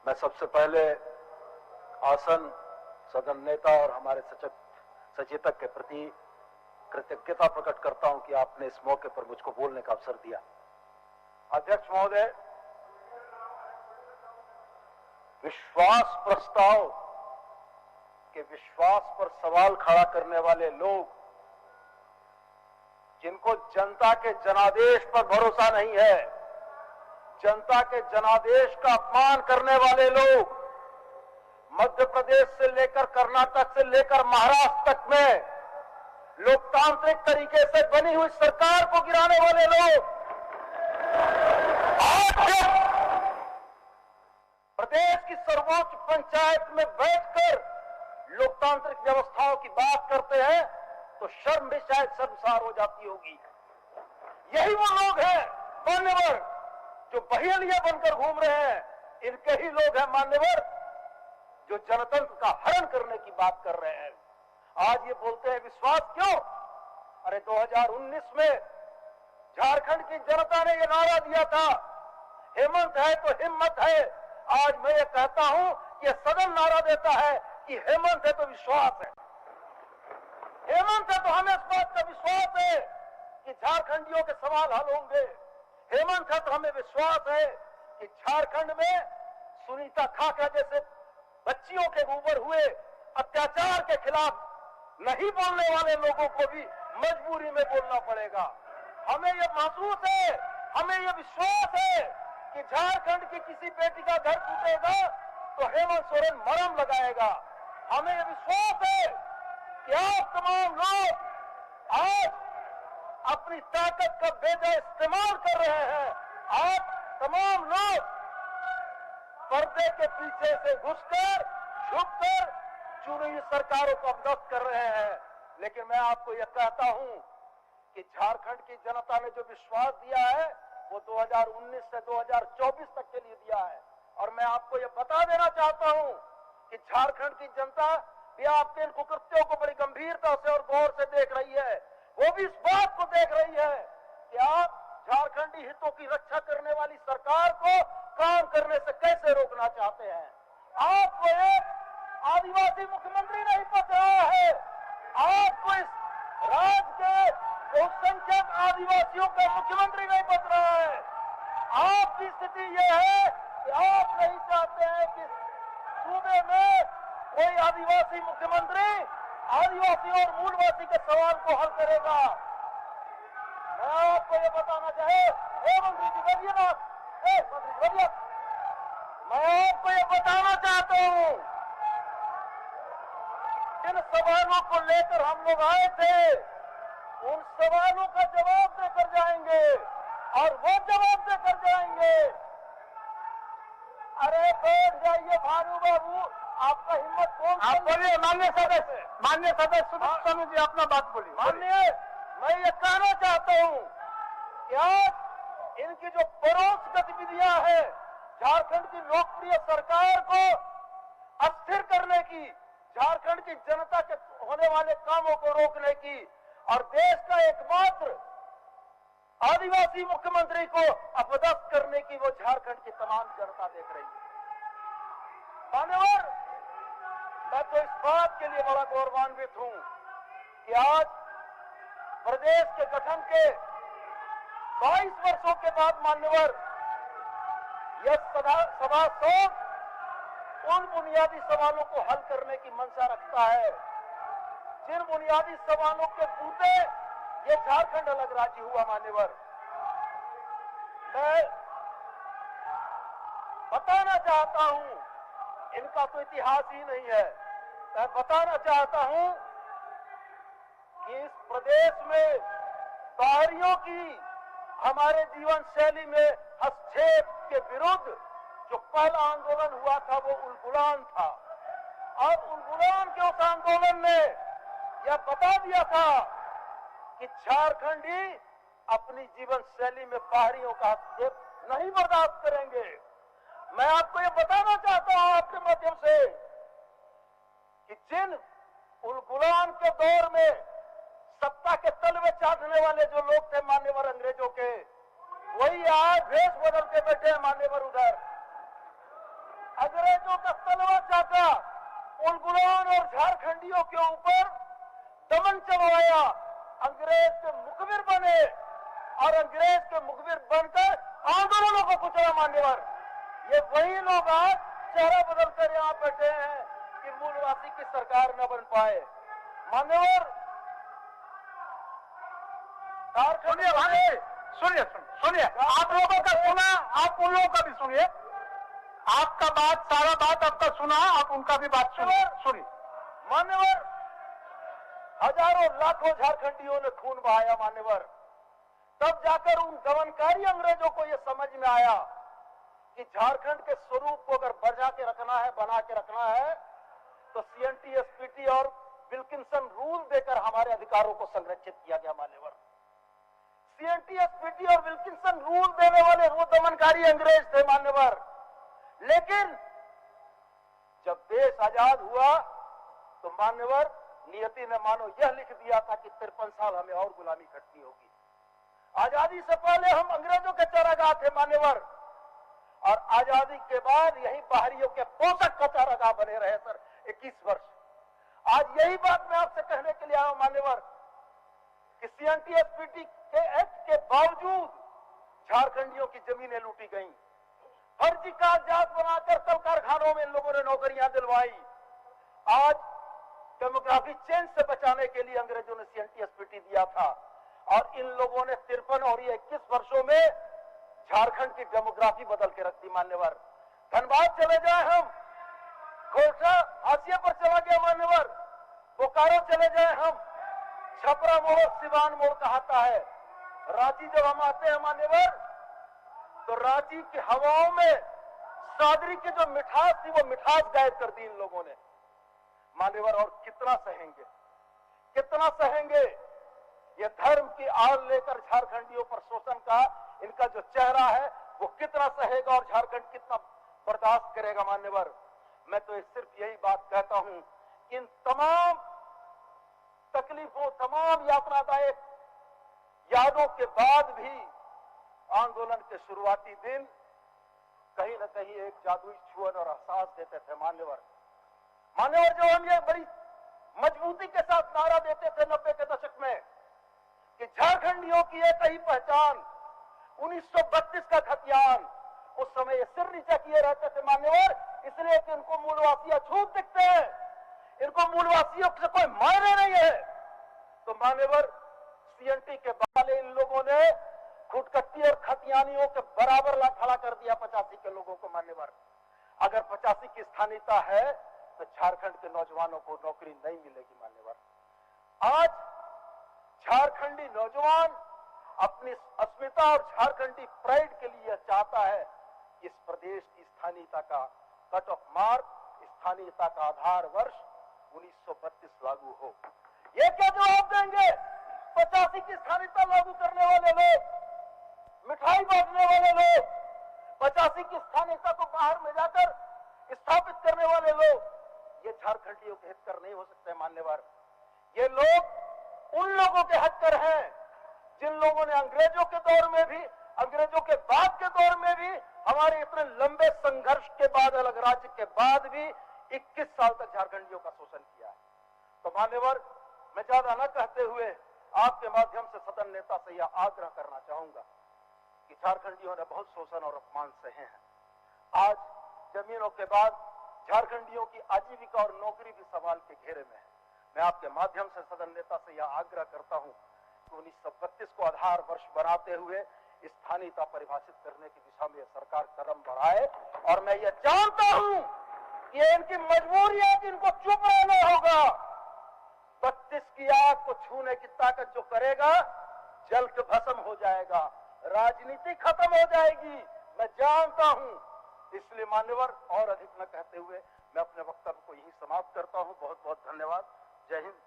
मैं सबसे पहले आसन सदन नेता और हमारे सचेतक के प्रति कृतज्ञता प्रकट करता हूं कि आपने इस मौके पर मुझको बोलने का अवसर दिया। अध्यक्ष महोदय, विश्वास प्रस्ताव के विश्वास पर सवाल खड़ा करने वाले लोग, जिनको जनता के जनादेश पर भरोसा नहीं है, जनता के जनादेश का अपमान करने वाले लोग, मध्य प्रदेश से लेकर कर्नाटक से लेकर महाराष्ट्र तक में लोकतांत्रिक तरीके से बनी हुई सरकार को गिराने वाले लोग, आज प्रदेश की सर्वोच्च पंचायत में बैठकर लोकतांत्रिक व्यवस्थाओं की बात करते हैं तो शर्म भी शायद शर्मसार हो जाती होगी। यही वो लोग हैं मान्यवर जो बहेलिया बनकर घूम रहे हैं, इनके ही लोग हैं मान्यवर जो जनतंत्र का हरण करने की बात कर रहे हैं। आज ये बोलते हैं विश्वास क्यों? अरे 2019 में झारखंड की जनता ने ये नारा दिया था, हेमंत है तो हिम्मत है। आज मैं ये कहता हूं कि ये सदन नारा देता है कि हेमंत है तो विश्वास है। हेमंत है तो हमें इस बात का विश्वास है कि झारखंडियों के सवाल हल होंगे। हेमंत है तो हमें विश्वास है कि झारखंड में सुनीता खाखरा जैसे बच्चियों के ऊपर हुए अत्याचार के खिलाफ नहीं बोलने वाले लोगों को भी मजबूरी में बोलना पड़ेगा। हमें यह महसूस है, हमें यह विश्वास है कि झारखंड की किसी बेटी का घर टूटेगा तो हेमंत सोरेन मरहम लगाएगा। हमें यह विश्वास है कि आप तमाम लोग आज अपनी ताकत का बेजा इस्तेमाल कर रहे हैं। आप तमाम लोग पर्दे के पीछे से घुसकर छुपकर चुनी हुई सरकारों को अपदस्थ कर रहे हैं। लेकिन मैं आपको यह कहता हूं कि झारखंड की जनता ने जो विश्वास दिया है वो 2019 से 2024 तक के लिए दिया है। और मैं आपको यह बता देना चाहता हूं कि झारखंड की जनता भी आपके इन कुकृत्यों को बड़ी गंभीरता से और गौर से देख रही है। वो भी इस बात को देख रही है कि आप झारखंडी हितों की रक्षा करने वाली सरकार को काम करने से कैसे रोकना चाहते हैं। आपको एक आदिवासी मुख्यमंत्री नहीं पता है, आपको इस राज्य के बहुसंख्यक आदिवासियों का मुख्यमंत्री नहीं बच रहा है। आपकी स्थिति यह है कि आप नहीं चाहते हैं कि सूबे में कोई आदिवासी मुख्यमंत्री आदिवासी और मूलवासी के सवाल को हल करेगा। मैं आपको ये बताना चाहे, मंत्री जी बैठिए ना, मंत्री जी बैठिए। मैं आपको ये बताना चाहता हूं, जिन सवालों को लेकर हम लोग आए थे उन सवालों का जवाब देकर जाएंगे और वो जवाब देकर जाएंगे। अरे बैठ जाइए भानु बाबू, आपका हिम्मत कौन? आप बोलिए माननीय सदस्य स्वामी जी, अपना बात बोलिए। माननीय, मैं ये कहना चाहता हूं कि आज इनकी जो परोक्ष गतिविधियां हैं झारखंड की लोकप्रिय सरकार को अस्थिर करने की, झारखंड की जनता के होने वाले कामों को रोकने की और देश का एकमात्र आदिवासी मुख्यमंत्री को अपदस्थ करने की वो झारखंड की तमाम जनता देख रही है। मान्यवर, मैं तो इस बात के लिए बड़ा गौरवान्वित हूं कि आज प्रदेश के गठन के 22 वर्षों के बाद मान्यवर यह सभा उन बुनियादी सवालों को हल करने की मंशा रखता है जिन बुनियादी सवालों के बूते ये झारखंड अलग राज्य हुआ। मान्यवर, मैं बताना चाहता हूं, इनका तो इतिहास ही नहीं है, मैं बताना चाहता हूं कि इस प्रदेश में बाहरियों की हमारे जीवन शैली में हस्तक्षेप के विरुद्ध जो पहला आंदोलन हुआ था वो उलगुलान था। और उलगुलान के उस आंदोलन ने यह बता दिया था कि झारखंडी अपनी जीवन शैली में बाहरियों का हस्तक्षेप नहीं बर्दाश्त करेंगे। मैं आपको यह बताना चाहता हूं आपके माध्यम से कि जिन उलगुलान के दौर में सत्ता के तलवे चाटने वाले जो लोग थे मान्यवर अंग्रेजों के, वही आज भेष बदल के बैठे हैं मान्यवर उधर। अंग्रेजों का तलवा चाका उन गुलाम और झारखंडियों के ऊपर दमन चलवाया, अंग्रेज के मुखबिर बने और अंग्रेज के मुखबिर बनकर आंदोलनों को कुचला। मान्यवर, ये वही लोग आज चेहरा बदल कर यहाँ बैठे हैं कि मूलवासी की सरकार न बन पाए। मान्यवर, सुनिए, आप लोगों का सुना, आप उन लोगों का भी सुनिए। आपका बात, सारा बात आपका सुना, आप उनका भी बात सुनिए। मान्यवर, हजारों लाखों झारखंडियों ने खून बहाया। मान्यवर, तब जाकर उन दमनकारी अंग्रेजों को यह समझ में आया कि झारखंड के स्वरूप को अगर बचा के रखना है, बना के रखना है, तो CNT SPT और विल्किंसन रूल देकर हमारे अधिकारों को संरक्षित किया गया। मान्यवर, CNT SPT और विल्किंसन रूल देने वाले वो दमनकारी अंग्रेज थे। मान्यवर, लेकिन जब देश आजाद हुआ तो मान्यवर नियति ने मानो यह लिख दिया था कि 53 साल हमें और गुलामी खटनी होगी। आजादी से पहले हम अंग्रेजों के चारागाह थे। मान्यवर, और आजादी के बाद यही बाहरियों के पोषक का चारागाह बने रहे सर 21 वर्ष। आज यही बात मैं आपसे कहने के लिए आया हूं मान्यवर कि CNT SPT के एक्ट के बावजूद झारखंडियों की जमीनें लूटी गईं, फर्जी कागजात बनाकर कल कारखानों में इन लोगों ने नौकरियां दिलवाई। आज डेमोग्राफी चेंज से बचाने के लिए अंग्रेजों ने CNT SPT दिया था और इन लोगों ने 53 और ये 21 वर्षों में झारखंड की डेमोग्राफी बदल के रख दी। मान्यवर, धनबाद चले जाए हम, खोरछा हाशिए पर चला गया। मान्यवर, बोकारो चले जाए हम, छपरा मोड़ सिवान मोड़ कहाता है। रांची जब हम आते हैं मान्यवर, तो रांची की हवाओं में सादरी की जो मिठास थी वो मिठास गायब कर दी इन लोगों ने। मान्यवर, और कितना सहेंगे, कितना सहेंगे? ये धर्म की आड़ लेकर झारखंडियों पर शोषण का इनका जो चेहरा है वो कितना सहेगा और झारखंड कितना बर्दाश्त करेगा। मान्यवर, मैं तो सिर्फ यही बात कहता हूं, इन तमाम तकलीफों, तमाम यातनादायक यादों के बाद भी आंदोलन के शुरुआती दिन कहीं न कहीं एक जादुई छुअन और एहसास देते थे। मान्यवर, जो हम ये बड़ी मजबूती के साथ नारा देते थे 90 के दशक में कि झारखंडियों की एक ही पहचान, 1932 का खतियान, उस समय ये सिर नीचा किए रहते थे। मान्यवर, इसलिए कि इनको मूलवासी अछूत दिखते हैं, इनको मूलवासियों से कोई मायने नहीं है। तो मान्यवर, CNT के वाले इन लोगों ने खुटकट्टी और खतियानियों के बराबर ला खड़ा कर दिया 85 के लोगों को। मान्यवर, अगर 85 की स्थानीयता है तो झारखंड के नौजवानों को नौकरी नहीं मिलेगी। मान्यवर, आज झारखंडी नौजवान अपनी अस्मिता और झारखंडी प्राइड के लिए चाहता है कि इस प्रदेश की स्थानीयता का कट ऑफ मार्क, स्थानीयता का आधार वर्ष 1932 लागू हो। ये क्या जवाब देंगे 85 की स्थानीयता लागू करने वाले लोग, मिठाई बांटने वाले लोग, 85 की स्थानीयता को बाहर में जाकर स्थापित करने वाले लोग? ये झारखंडियों के हितकर नहीं हो सकते। मान्यवर, ये लोग उन लोगों के हितकर हैं जिन लोगों ने अंग्रेजों के दौर में भी, अंग्रेजों के बाद के दौर में भी, हमारे इतने लंबे संघर्ष के बाद, अलग राज्य के बाद भी 21 साल तक झारखंडियों का शोषण किया है। तो मान्यवर, मैं ज्यादा न कहते हुए आपके माध्यम से सदन नेता से यह आग्रह करना चाहूंगा कि झारखंडियों ने बहुत शोषण और अपमान सहे हैं। आज जमीनों के बाद झारखंडियों की आजीविका और नौकरी भी सवाल के घेरे में है। मैं आपके माध्यम से सदन नेता से यह आग्रह करता हूं कि 1932 को आधार वर्ष बनाते हुए स्थानीयता परिभाषित करने की दिशा में सरकार कदम बढ़ाए। और मैं ये जानता हूं कि ये इनकी मजबूरी है कि इनको चुप रहना होगा। 32 की आग को छूने की ताकत जो करेगा जल के भस्म हो जाएगा, राजनीति खत्म हो जाएगी, मैं जानता हूं। इसलिए मान्यवर, और अधिक न कहते हुए मैं अपने वक्तव्य को यहीं समाप्त करता हूं। बहुत बहुत धन्यवाद। जय हिंद।